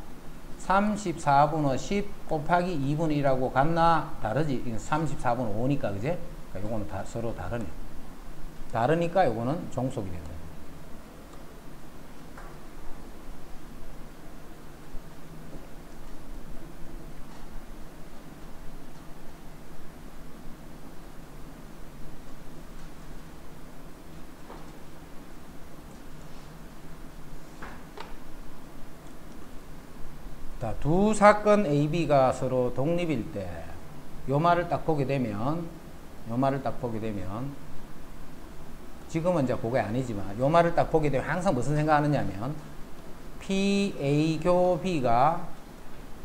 34분의 10 곱하기 2분의 1하고 같나? 다르지. 이건 34분의 5니까, 그제? 그러니까 요거는 다 서로 다르네. 다르니까 요거는 종속이 된다. 자, 두 사건 A, B가 서로 독립일 때, 요 말을 딱 보게 되면, 지금은 이제 그게 아니지만, 요 말을 딱 보게 되면 항상 무슨 생각하느냐면, PA 교 B가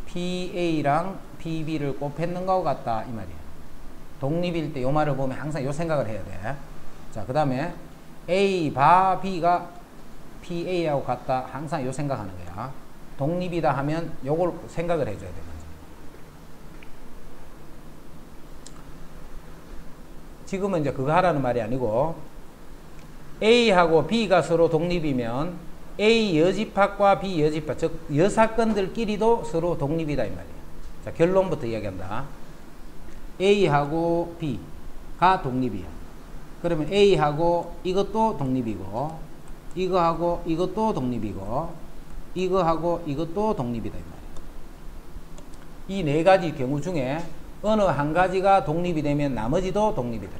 PA랑 PB를 곱했는 것 같다, 이 말이에요. 독립일 때 요 말을 보면 항상 요 생각을 해야 돼. 자, 그 다음에 A 바 B가 PA하고 같다, 항상 요 생각하는 거야. 독립이다 하면 요걸 생각을 해줘야 돼요. 지금은 이제 그거 하라는 말이 아니고 A하고 B가 서로 독립이면 A 여집합과 B 여집합, 즉 여사건들끼리도 서로 독립이다 이 말이에요. 자, 결론부터 이야기한다. A하고 B가 독립이야. 그러면 A하고 이것도 독립이고 이거하고 이것도 독립이고 이거하고 이것도 독립이다 이 말이에요. 이 네 가지 경우 중에 어느 한 가지가 독립이 되면 나머지도 독립이 되라.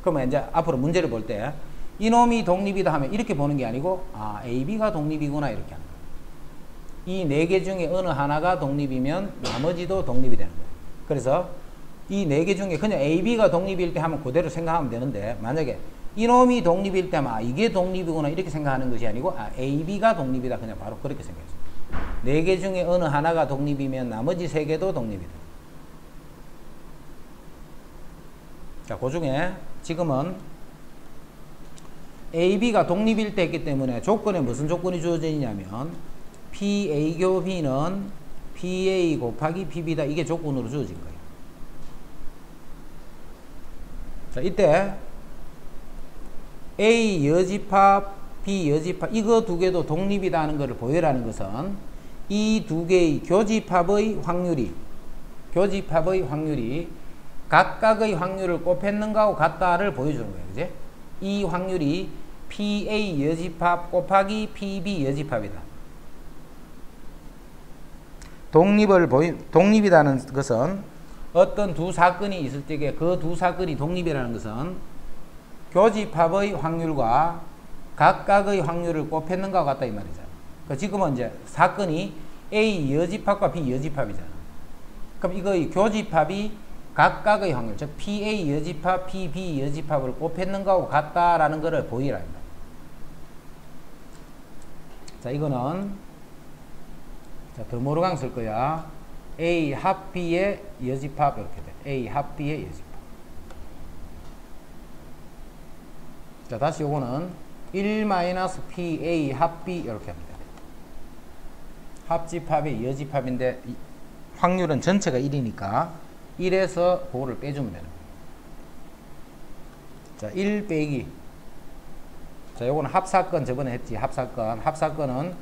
그러면 이제 앞으로 문제를 볼 때 이놈이 독립이다 하면 이렇게 보는 게 아니고 아, A, B가 독립이구나 이렇게 하는 거예요. 이 네 개 중에 어느 하나가 독립이면 나머지도 독립이 되는 거예요. 그래서 이 네 개 중에 그냥 A, B가 독립일 때 하면 그대로 생각하면 되는데 만약에 이놈이 독립일 때만 아, 이게 독립이구나 이렇게 생각하는 것이 아니고 아, A, B가 독립이다 그냥 바로 그렇게 생각했어요. 네 개 중에 어느 하나가 독립이면 나머지 세 개도 독립이다. 자, 그 중에 지금은 A, B가 독립일 때 했기 때문에 조건에 무슨 조건이 주어져 있냐면 PA 교 B는 PA 곱하기 PB다 이게 조건으로 주어진 거예요. 자, 이때 A 여집합, B 여집합 이거 두 개도 독립이다 하는 것을 보여라는 것은 이 두 개의 교집합의 확률이 각각의 확률을 곱했는가하고 같다를 보여주는 거예요. 그지? 이 확률이 PA 여집합 곱하기 PB 여집합이다. 독립이라는 것은 어떤 두 사건이 있을 때에 그 두 사건이 독립이라는 것은 교집합의 확률과 각각의 확률을 곱했는가 같다 이 말이잖아. 그러니까 지금은 이제 사건이 A 여집합과 B 여집합이잖아. 그럼 이거의 교집합이 각각의 확률, 즉 PA 여집합, PB 여집합을 곱했는가하고 같다라는 것을 보이라. 자, 이거는 자, 더모르강 쓸 거야. A 합 B의 여집합 이렇게 돼. A 합 B의 여집합. 자, 다시 요거는 1-PA 합 B 이렇게 합니다. 합집합의 여집합인데 확률은 전체가 1이니까 1에서 그거를 빼주면 되는 거예요. 자, 1 빼기. 자, 요거는 합사건 저번에 했지. 합사건. 합사건은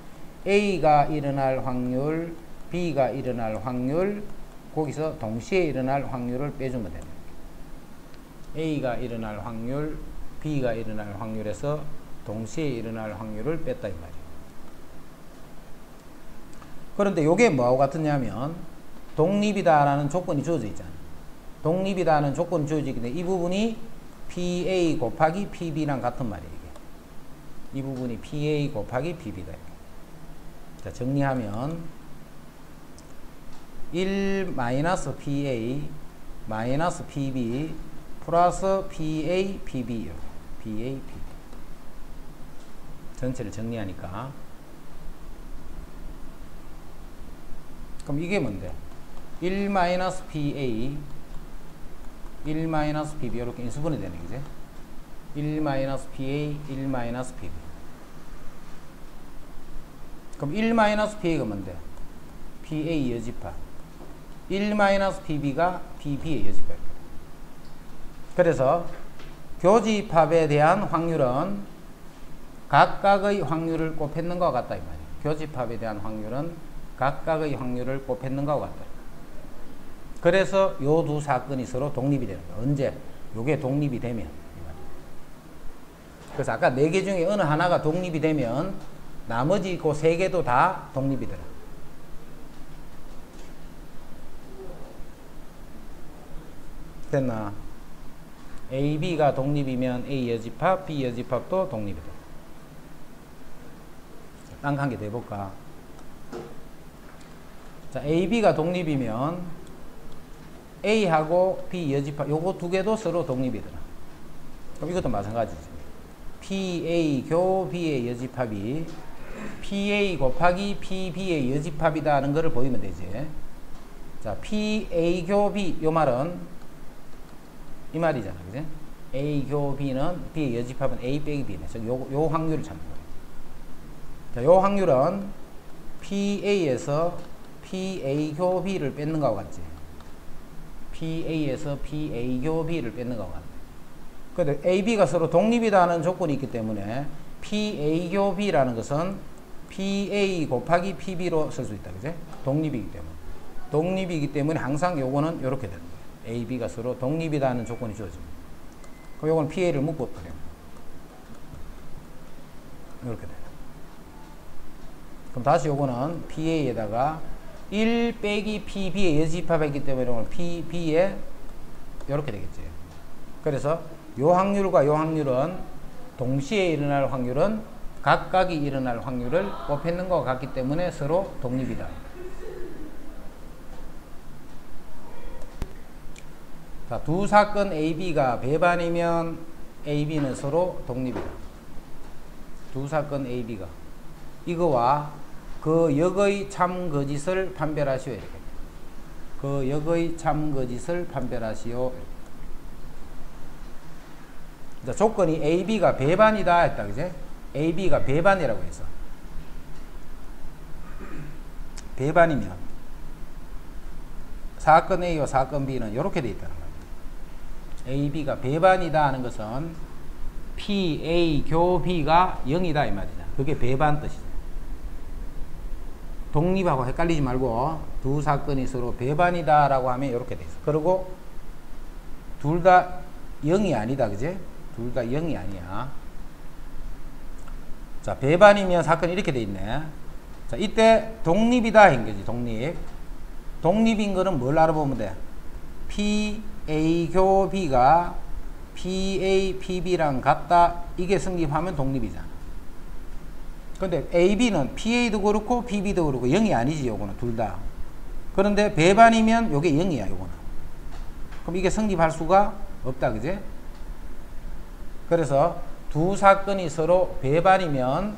A가 일어날 확률, B가 일어날 확률, 거기서 동시에 일어날 확률을 빼주면 됩니다. A가 일어날 확률, B가 일어날 확률에서 동시에 일어날 확률을 뺐다 이 말이에요. 그런데 요게 뭐하고 같으냐면 독립이다라는 조건이 주어져 있잖아요. 독립이다는 조건이 주어져 있는데 이 부분이 PA 곱하기 PB랑 같은 말이에요. 이게. 이 부분이 PA 곱하기 PB다. 자, 정리하면 1 마이너스 PA 마이너스 PB 플러스 PA PB PA PB 전체를 정리하니까 그럼 이게 뭔데? 1 마이너스 PA 1 마이너스 PB 이렇게 인수분해 되는 거지. 1 마이너스 PA 1 마이너스 PB. 그럼 1 마이너스 PA가 뭔데? PA 여집합. 1 마이너스 PB가 PB의 여집합. 그래서 교집합에 대한 확률은 각각의 확률을 곱했는 것 같다 이 말이에요. 교집합에 대한 확률은 각각의 확률을 곱했는 것 같다. 그래서 요 두 사건이 서로 독립이 되는 거야. 언제? 요게 독립이 되면. 그래서 아까 4개 중에 어느 하나가 독립이 되면 나머지 그 3개도 다 독립이 되라. 됐나? A, B가 독립이면 A 여집합, B 여집합도 독립이 돼. 딴 한 개 더 해볼까? 자, A, B가 독립이면 A하고 B 여집합, 요거 두 개도 서로 독립이 되라. 그럼 이것도 마찬가지지. PA 교 B의 여집합이 PA 곱하기 PB의 여집합이다는 것을 보이면 되지. 자, PA 교 B, 요 말은 이 말이잖아. 그지? A 교 B는 B의 여집합은 A 빼기 B네. 즉, 요 확률을 찾는 거예요. 자, 요 확률은 PA에서 PA 교 B를 뺏는 거하고 같지. PA에서 PA 교 B를 뺏는 거하고 같네. 근데 A, B가 서로 독립이다는 조건이 있기 때문에 PA 교 B라는 것은 PA 곱하기 PB로 쓸 수 있다. 그지? 독립이기 때문에. 독립이기 때문에 항상 요거는 요렇게 되는 거예요. A, B가 서로 독립이다는 조건이 주어집니다. 그럼 요거는 PA를 묶고 그래요. 이렇게 돼요. 그럼 다시 요거는 PA에다가 1 빼기 PB의 여집합이기 때문에 요거는 PB에 요렇게 되겠지. 그래서 요 확률과 요 확률은 동시에 일어날 확률은 각각이 일어날 확률을 곱했는 것 같기 때문에 서로 독립이다. 자, 두 사건 AB가 배반이면 AB는 서로 독립이다. 두 사건 AB가. 이거와 그 역의 참 거짓을 판별하시오. 이렇게. 그 역의 참 거짓을 판별하시오. 자, 조건이 AB가 배반이다 했다. 그제? AB가 배반이라고 했어. 배반이면 사건 A와 사건 B는 이렇게 돼 있다는 거예요. AB가 배반이다 하는 것은 PA 교 B가 0이다 이 말이냐. 그게 배반 뜻이죠. 독립하고 헷갈리지 말고 두 사건이 서로 배반이다 라고 하면 이렇게 돼 있어. 그리고 둘 다 0이 아니다. 그제? 둘 다 0이 아니야. 자, 배반이면 사건이 이렇게 돼 있네. 자, 이때 독립이다 한 거지. 독립. 독립인 거는 뭘 알아보면 돼? PA 교 B가 PA PB랑 같다. 이게 성립하면 독립이잖아. 근데 AB는 PA도 그렇고 PB도 그렇고 0이 아니지. 요거는 둘 다. 그런데 배반이면 요게 0이야. 요거는. 그럼 이게 성립할 수가 없다. 그제? 그래서 두 사건이 서로 배반이면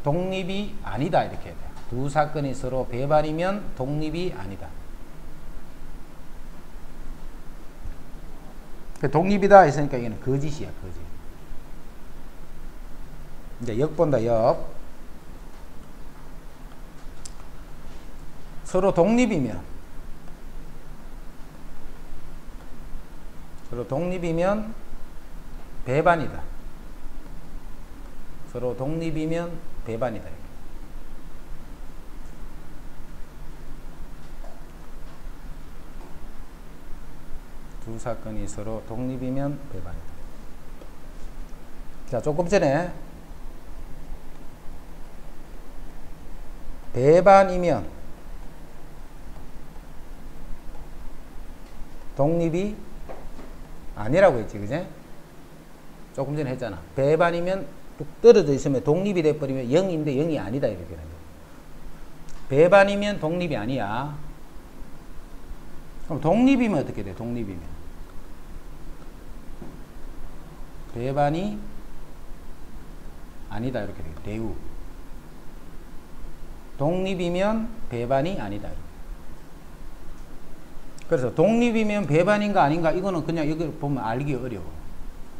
독립이 아니다. 이렇게 해야 돼. 두 사건이 서로 배반이면 독립이 아니다. 독립이다 했으니까 이게는 거짓이야. 거짓. 이제 역 본다. 역. 서로 독립이면 배반이다. 서로 독립이면 배반이다. 두 사건이 서로 독립이면 배반이다. 자, 조금 전에 배반이면 독립이 아니라고 했지, 그제? 조금 전에 했잖아. 배반이면 뚝 떨어져 있으면 독립이 돼버리면 0인데 0이 아니다, 이렇게 되는 거야. 배반이면 독립이 아니야. 그럼 독립이면 어떻게 돼? 독립이면 배반이 아니다, 이렇게 돼. 대우. 독립이면 배반이 아니다. 그래서 독립이면 배반인가 아닌가 이거는 그냥 이걸 보면 알기 어려워.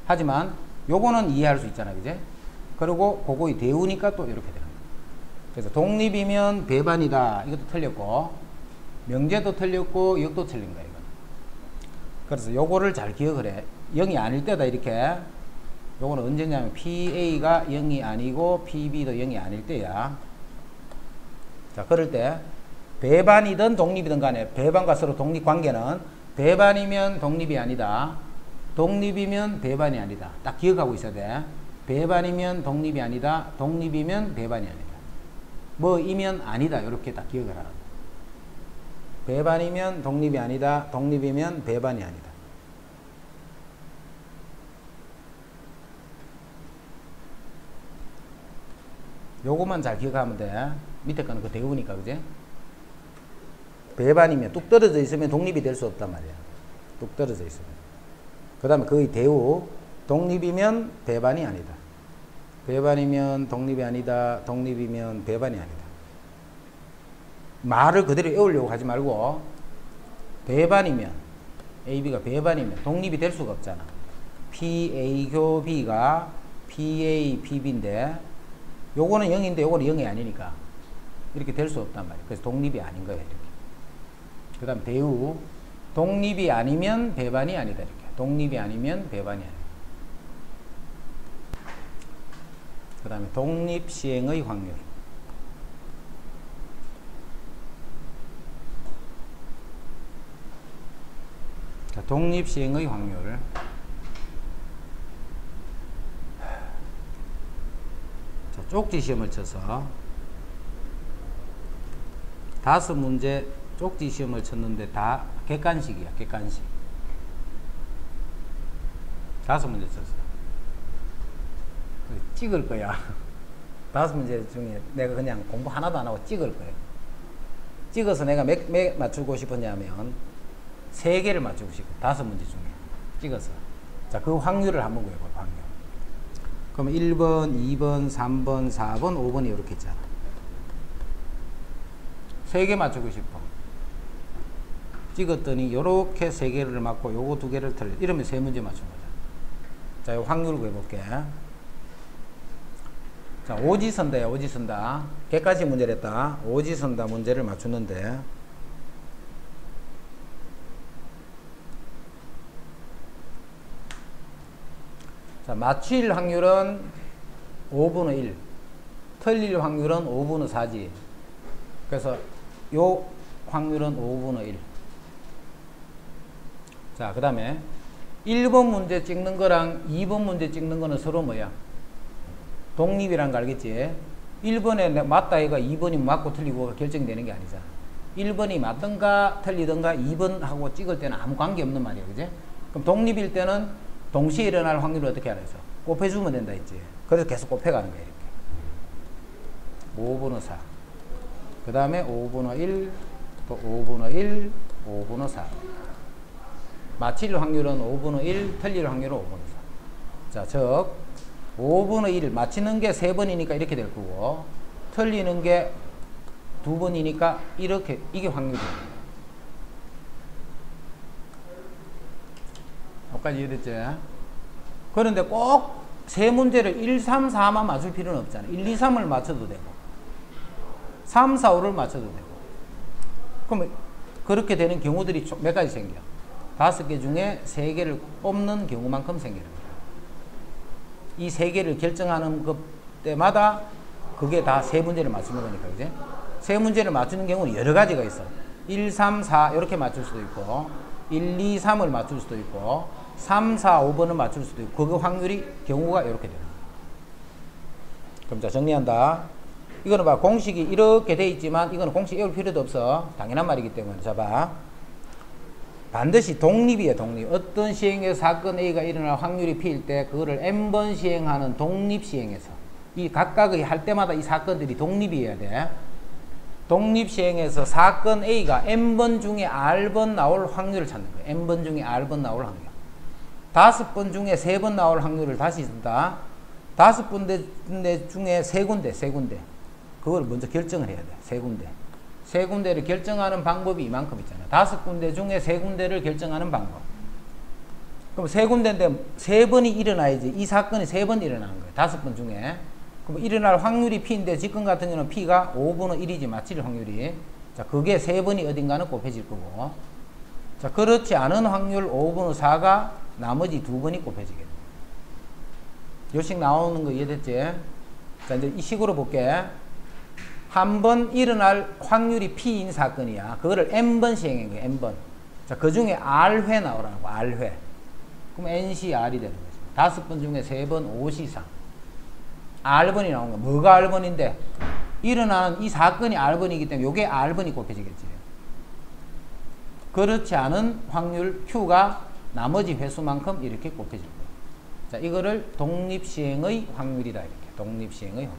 하지만 요거는 이해할 수 있잖아, 그제? 그리고 그거의 대우니까 또 이렇게 되는 거야. 그래서 독립이면 배반이다, 이것도 틀렸고 명제도 틀렸고 역도 틀린 거야, 이거는. 그래서 요거를 잘 기억을 해. 0이 아닐 때다, 이렇게. 요거는 언제냐면 PA가 0이 아니고 PB도 0이 아닐 때야. 자, 그럴 때 배반이든 독립이든 간에 배반과 서로 독립 관계는 배반이면 독립이 아니다, 독립이면 배반이 아니다. 딱 기억하고 있어야 돼. 배반이면 독립이 아니다, 독립이면 배반이 아니다. 뭐이면 아니다, 이렇게 딱 기억을 하라. 배반이면 독립이 아니다, 독립이면 배반이 아니다. 요거만 잘 기억하면 돼. 밑에 거는 그 대우니까, 그지? 배반이면 뚝 떨어져 있으면 독립이 될 수 없단 말이야. 뚝 떨어져 있으면. 그 다음에 거의 대우. 독립이면 배반이 아니다. 배반이면 독립이 아니다. 독립이면 배반이 아니다. 말을 그대로 외우려고 하지 말고 배반이면 AB가 배반이면 독립이 될 수가 없잖아. PA 교 B가 PA, PB인데 요거는 0인데 요거는 0이 아니니까 이렇게 될 수 없단 말이에요. 그래서 독립이 아닌 거예요, 이렇게. 그 다음 대우. 독립이 아니면 배반이 아니다, 이렇게. 독립이 아니면 배반이 아니다. 그 다음에 독립 시행의 확률. 자, 독립 시행의 확률. 자, 쪽지 시험을 쳐서 5문제 쪽지 시험을 쳤는데 다 객관식이야, 객관식. 5문제 쳤어. 찍을 거야. 5문제 중에 내가 그냥 공부 하나도 안 하고 찍을 거야. 찍어서 내가 몇 맞추고 싶었냐면 3개를 맞추고 싶어. 5문제 중에 찍어서. 자, 그 확률을 한번 구해봐, 확률. 그러면 1번, 2번, 3번, 4번, 5번이 이렇게 있잖아. 3개 맞추고 싶어. 찍었더니 요렇게 3개를 맞고 요거 2개를 틀려. 이러면 3문제 맞춘 거잖아. 자, 요 확률을 구해볼게. 자, 오지선다야, 오지선다. 객관식 문제를 했다. 오지선다 문제를 맞추는데 자, 맞힐 확률은 5분의 1, 틀릴 확률은 5분의 4지. 그래서 요 확률은 5분의 1. 자, 그 다음에 1번 문제 찍는 거랑 2번 문제 찍는 거는 서로 뭐야? 독립이란 거 알겠지? 1번에 맞다 얘가 2번이 맞고 틀리고 결정되는 게 아니잖아. 1번이 맞든가 틀리든가 2번하고 찍을 때는 아무 관계 없는 말이야, 그지? 그럼 독립일 때는 동시에 일어날 확률을 어떻게 알아서? 곱해주면 된다 했지. 그래서 계속 곱해가는 거야, 이렇게. 5분의 4. 그 다음에 5분의 1, 또 5분의 1, 5분의 4. 맞힐 확률은 5분의 1, 틀릴 확률은 5분의 4. 자, 즉 5분의 1, 맞히는 게 3번이니까 이렇게 될 거고 틀리는 게 2번이니까 이렇게, 이게 확률이에요. 여기까지 이해됐지? 그런데 꼭 3문제를 1, 3, 4만 맞출 필요는 없잖아. 1, 2, 3을 맞춰도 되고 3, 4, 5를 맞춰도 되고. 그럼 그렇게 되는 경우들이 몇 가지 생겨. 5개 중에 3개를 뽑는 경우만큼 생기는 거야. 이 세 개를 결정하는 것 때마다 그게 다 세 문제를 맞추는 거니까, 그지? 세 문제를 맞추는 경우는 여러 가지가 있어. 1, 3, 4 이렇게 맞출 수도 있고 1, 2, 3을 맞출 수도 있고 3, 4, 5번을 맞출 수도 있고 그 확률이 경우가 이렇게 되는 거야. 그럼 자 정리한다. 이거는 봐 공식이 이렇게 돼 있지만 이거는 공식 외울 필요도 없어. 당연한 말이기 때문에 자 봐. 반드시 독립이에요. 독립. 어떤 시행에서 사건 A가 일어날 확률이 P일 때 그거를 N번 시행하는 독립 시행에서 이 각각의 할 때마다 이 사건들이 독립이어야 돼. 독립 시행에서 사건 A가 N번 중에 R번 나올 확률을 찾는 거예요. N번 중에 R번 나올 확률. 5번 중에 3번 나올 확률을 다시 쓴다. 5군데 중에 3군데. 그걸 먼저 결정을 해야 돼. 3군데. 3군데를 결정하는 방법이 이만큼 있잖아. 5군데 중에 3군데를 결정하는 방법. 그럼 3군데인데 3번이 일어나야지. 이 사건이 3번 일어나는 거예요. 5번 중에. 그럼 일어날 확률이 P인데 지금 같은 경우는 P가 5분의 1이지 맞힐 확률이. 자, 그게 3번이 어딘가는 곱해질 거고. 자, 그렇지 않은 확률 5분의 4가 나머지 2번이 곱해지겠네. 요식 나오는 거 이해됐지? 자, 이제 이 식으로 볼게. 한 번 일어날 확률이 P인 사건이야. 그거를 N번 시행한 거야, N번. 자, 그 중에 R회 나오라고, R회. 그럼 NCR이 되는 거지. 5번 중에 3번 5시상. R번이 나온 거야. 뭐가 R번인데? 일어나는 이 사건이 R번이기 때문에 이게 R번이 곱해지겠지. 그렇지 않은 확률 Q가 나머지 회수만큼 이렇게 곱해질 거야. 자, 이거를 독립시행의 확률이다. 이렇게. 독립시행의 확률.